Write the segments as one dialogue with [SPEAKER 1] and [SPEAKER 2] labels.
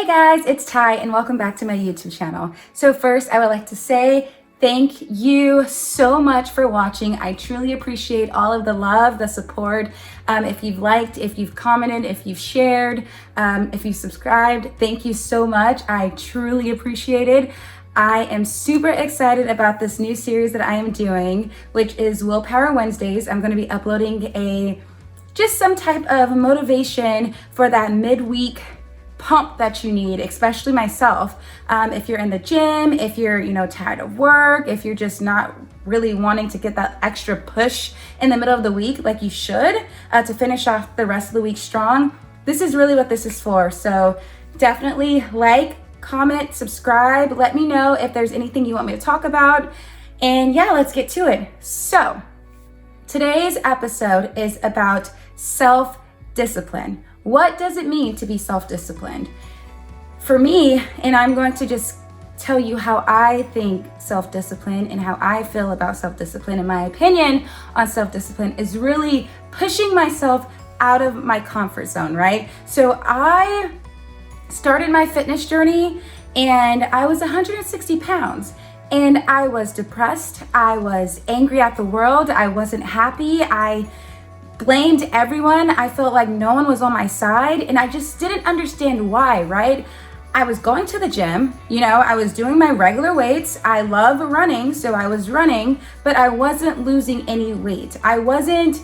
[SPEAKER 1] Hey guys, it's Ty and welcome back to my YouTube channel. So first, I would like to say thank you so much for watching. I truly appreciate all of the love, the support. If you've liked, if you've commented, if you've shared, if you've subscribed, thank you so much. I truly appreciate it. I am super excited about this new series that I am doing, which is Willpower Wednesdays. I'm going to be uploading just some type of motivation for that midweek pump that you need, especially myself. If you're in the gym, if you're tired of work, if you're just not really wanting to get that extra push in the middle of the week like you should to finish off the rest of the week strong, this is really what this is for. So definitely like, comment, subscribe, let me know if there's anything you want me to talk about, and yeah, let's get to it. So today's episode is about self-discipline. What does it mean to be self-disciplined? For me, and I'm going to just tell you how I think self-discipline and how I feel about self-discipline, and my opinion on self-discipline is really pushing myself out of my comfort zone, right? So I started my fitness journey and I was 160 pounds and I was depressed. I was angry at the world. I wasn't happy. I blamed everyone. I felt like no one was on my side and I just didn't understand why, right? I was going to the gym, I was doing my regular weights. I love running, so I was running, but I wasn't losing any weight. I wasn't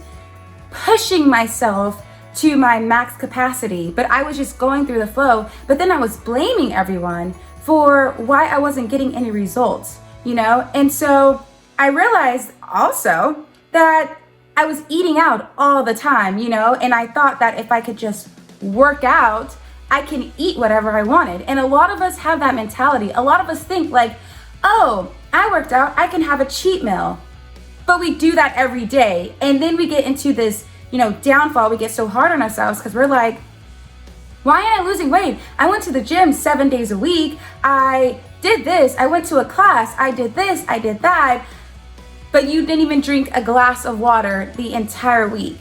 [SPEAKER 1] pushing myself to my max capacity, but I was just going through the flow. But then I was blaming everyone for why I wasn't getting any results, And so I realized also that I was eating out all the time, and I thought that if I could just work out, I can eat whatever I wanted. And a lot of us have that mentality. A lot of us think like, oh, I worked out, I can have a cheat meal. But we do that every day. And then we get into this, downfall. We get so hard on ourselves because we're like, why am I losing weight? I went to the gym 7 days a week. I did this. I went to a class. I did this. I did that. But you didn't even drink a glass of water the entire week,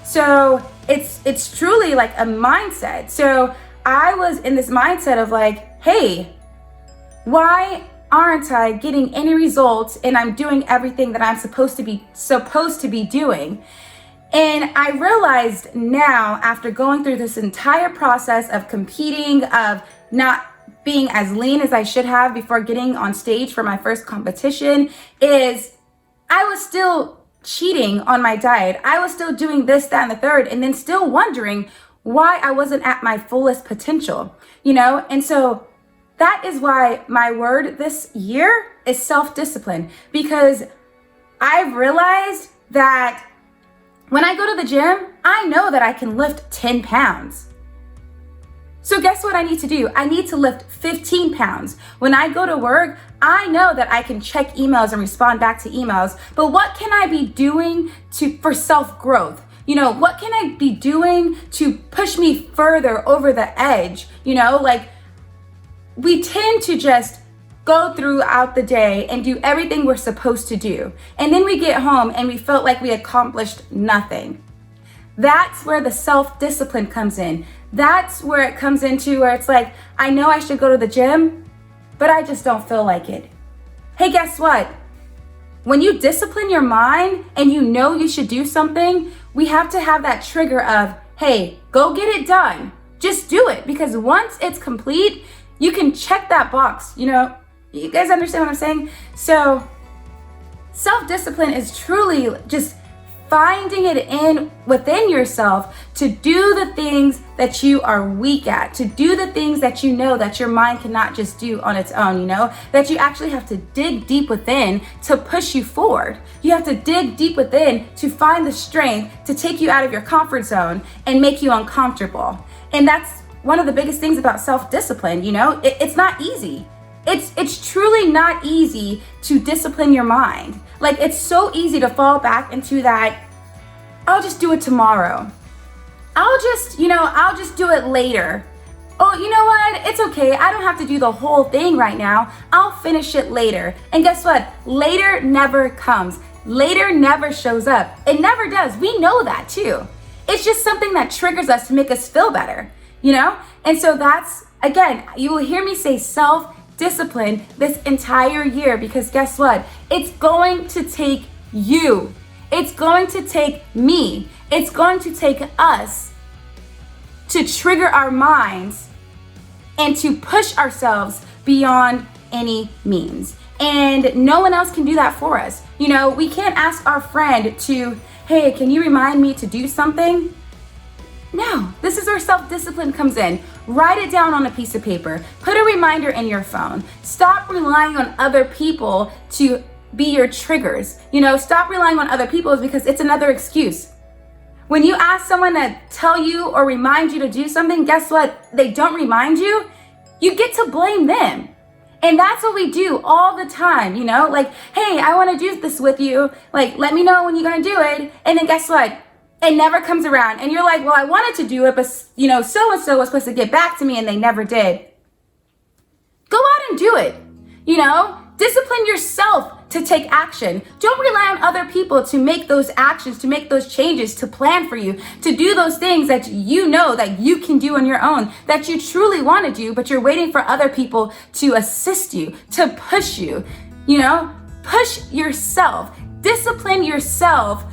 [SPEAKER 1] So it's truly like a mindset. So I was in this mindset of like, hey, why aren't I getting any results and I'm doing everything that I'm supposed to be doing? And I realized now, after going through this entire process of competing, of not being as lean as I should have before getting on stage for my first competition, is I was still cheating on my diet. I was still doing this, that, and the third, and then still wondering why I wasn't at my fullest potential, And so that is why my word this year is self-discipline, because I've realized that when I go to the gym, I know that I can lift 10 pounds. So guess what I need to do? I need to lift 15 pounds. When I go to work, I know that I can check emails and respond back to emails, but what can I be doing for self-growth? What can I be doing to push me further over the edge? Like we tend to just go throughout the day and do everything we're supposed to do. And then we get home and we felt like we accomplished nothing. That's where the self-discipline comes in. That's where it comes into where it's like, I know I should go to the gym, but I just don't feel like it. Hey, guess what? When you discipline your mind and you should do something, we have to have that trigger of, hey, go get it done. Just do it, because once it's complete, you can check that box. You guys understand what I'm saying? So self-discipline is truly just finding it within yourself to do the things that you are weak at, to do the things that that your mind cannot just do on its own, that you actually have to dig deep within to push you forward. You have to dig deep within to find the strength to take you out of your comfort zone and make you uncomfortable. And that's one of the biggest things about self-discipline, it's not easy. It's truly not easy to discipline your mind. Like, it's so easy to fall back into that, I'll just do it tomorrow. I'll just do it later. Oh, you know what? It's okay. I don't have to do the whole thing right now. I'll finish it later. And guess what? Later never comes. Later never shows up. It never does. We know that too. It's just something that triggers us to make us feel better, And so that's, again, you will hear me say self-discipline this entire year, because guess what? It's going to take you. It's going to take me. It's going to take us to trigger our minds and to push ourselves beyond any means. And no one else can do that for us. You know, we can't ask our friend to, hey, can you remind me to do something? No, this is where self-discipline comes in. Write it down on a piece of paper. Put a reminder in your phone. Stop relying on other people to be your triggers. You know, stop relying on other people because it's another excuse. When you ask someone to tell you or remind you to do something, guess what? They don't remind you. You get to blame them. And that's what we do all the time, you know? Like, hey, I want to do this with you. Like, let me know when you're going to do it. And then guess what? It never comes around. And you're like, well, I wanted to do it, but, you know, so-and-so was supposed to get back to me and they never did. Go out and do it, you know? Discipline yourself to take action. Don't rely on other people to make those actions, to make those changes, to plan for you, to do those things that you know that you can do on your own, that you truly want to do, but you're waiting for other people to assist you, to push you. You know, push yourself. Discipline yourself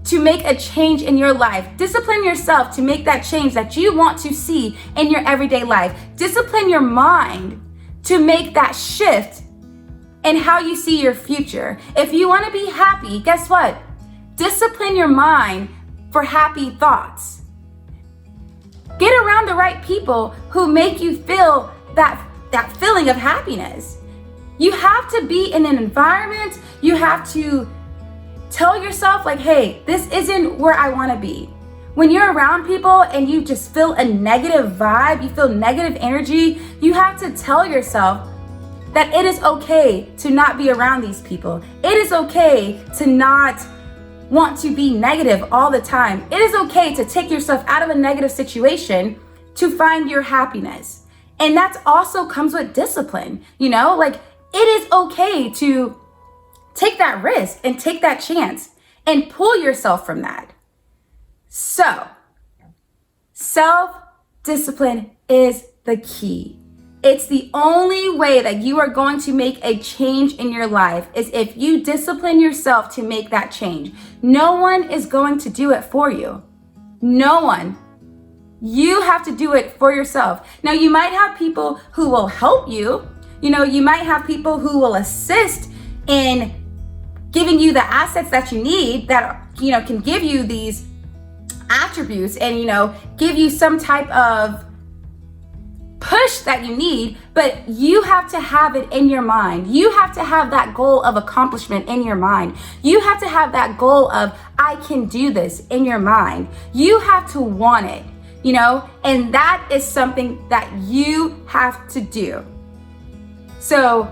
[SPEAKER 1] to make a change in your life. Discipline yourself to make that change that you want to see in your everyday life. Discipline your mind to make that shift in how you see your future. If you want to be happy, guess what? Discipline your mind for happy thoughts. Get around the right people who make you feel that feeling of happiness. You have to be in an environment, you have to tell yourself like, hey, this isn't where I want to be. When you're around people and you just feel a negative vibe, you feel negative energy, you have to tell yourself that it is okay to not be around these people. It is okay to not want to be negative all the time. It is okay to take yourself out of a negative situation to find your happiness. And that also comes with discipline, you know? Like, it is okay to take that risk and take that chance and pull yourself from that. So, self-discipline is the key. It's the only way that you are going to make a change in your life is if you discipline yourself to make that change. No one is going to do it for you. No one. You have to do it for yourself. Now, you might have people who will help you. You know, you might have people who will assist in giving you the assets that you need that, you know, can give you these attributes and, you know, give you some type of push that you need, but you have to have it in your mind. You have to have that goal of accomplishment in your mind. You have to have that goal of, I can do this in your mind. You have to want it, you know, and that is something that you have to do. So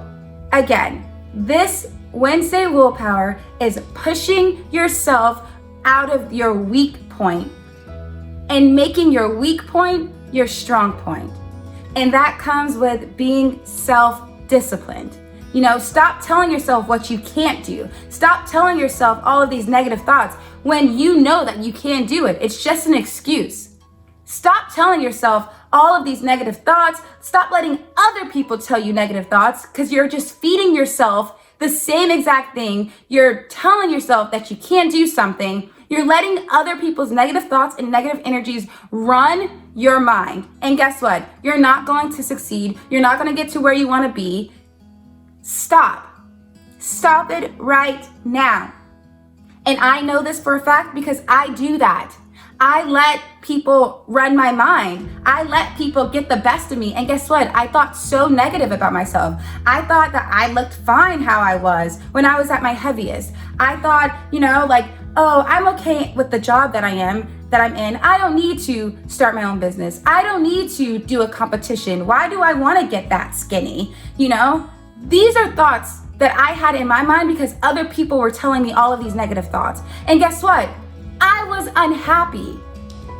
[SPEAKER 1] again, this Wednesday willpower is pushing yourself out of your weak point and making your weak point your strong point. And that comes with being self-disciplined. You know, stop telling yourself what you can't do. Stop telling yourself all of these negative thoughts when you know that you can do it. It's just an excuse. Stop telling yourself all of these negative thoughts. Stop letting other people tell you negative thoughts because you're just feeding yourself the same exact thing. You're telling yourself that you can't do something. You're letting other people's negative thoughts and negative energies run your mind. And guess what? You're not going to succeed. You're not going to get to where you want to be. Stop. Stop it right now. And I know this for a fact because I do that. I let people run my mind. I let people get the best of me. And guess what? I thought so negative about myself. I thought that I looked fine how I was when I was at my heaviest. I thought, you know, like, oh, I'm okay with the job that I'm in. I don't need to start my own business. I don't need to do a competition. Why do I want to get that skinny? You know, these are thoughts that I had in my mind because other people were telling me all of these negative thoughts. And guess what? I was unhappy.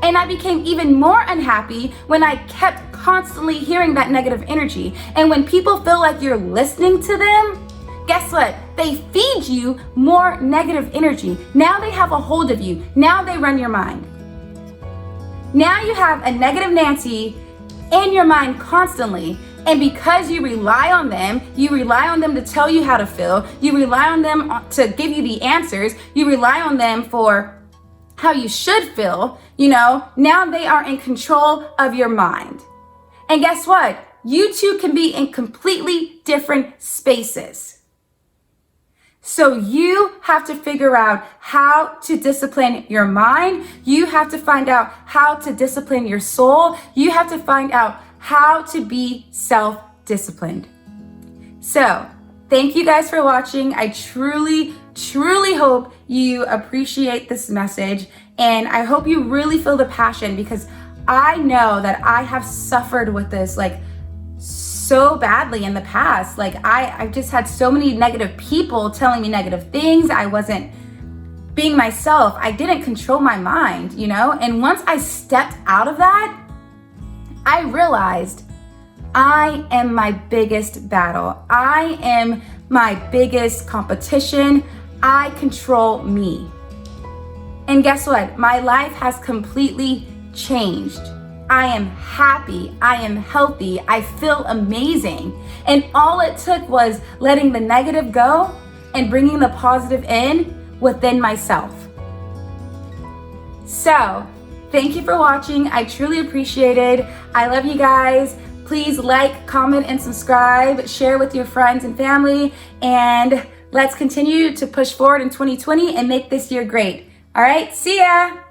[SPEAKER 1] And I became even more unhappy when I kept constantly hearing that negative energy. And when people feel like you're listening to them, guess what? They feed you more negative energy. Now they have a hold of you. Now they run your mind. Now you have a negative Nancy in your mind constantly. And because you rely on them to tell you how to feel, you rely on them to give you the answers, you rely on them for how you should feel, now they are in control of your mind. And guess what? You two can be in completely different spaces. So you have to figure out how to discipline your mind. You have to find out how to discipline your soul. You have to find out how to be self-disciplined. So thank you guys for watching. I truly, truly hope you appreciate this message. And I hope you really feel the passion, because I know that I have suffered with this so badly in the past. I've just had so many negative people telling me negative things. I wasn't being myself. I didn't control my mind, And once I stepped out of that, I realized I am my biggest battle. I am my biggest competition. I control me. And guess what? My life has completely changed. I am happy. I am healthy. I feel amazing. And all it took was letting the negative go and bringing the positive in within myself. So, thank you for watching. I truly appreciate it. I love you guys. Please like, comment, and subscribe. Share with your friends and family. And let's continue to push forward in 2020 and make this year great. All right, see ya.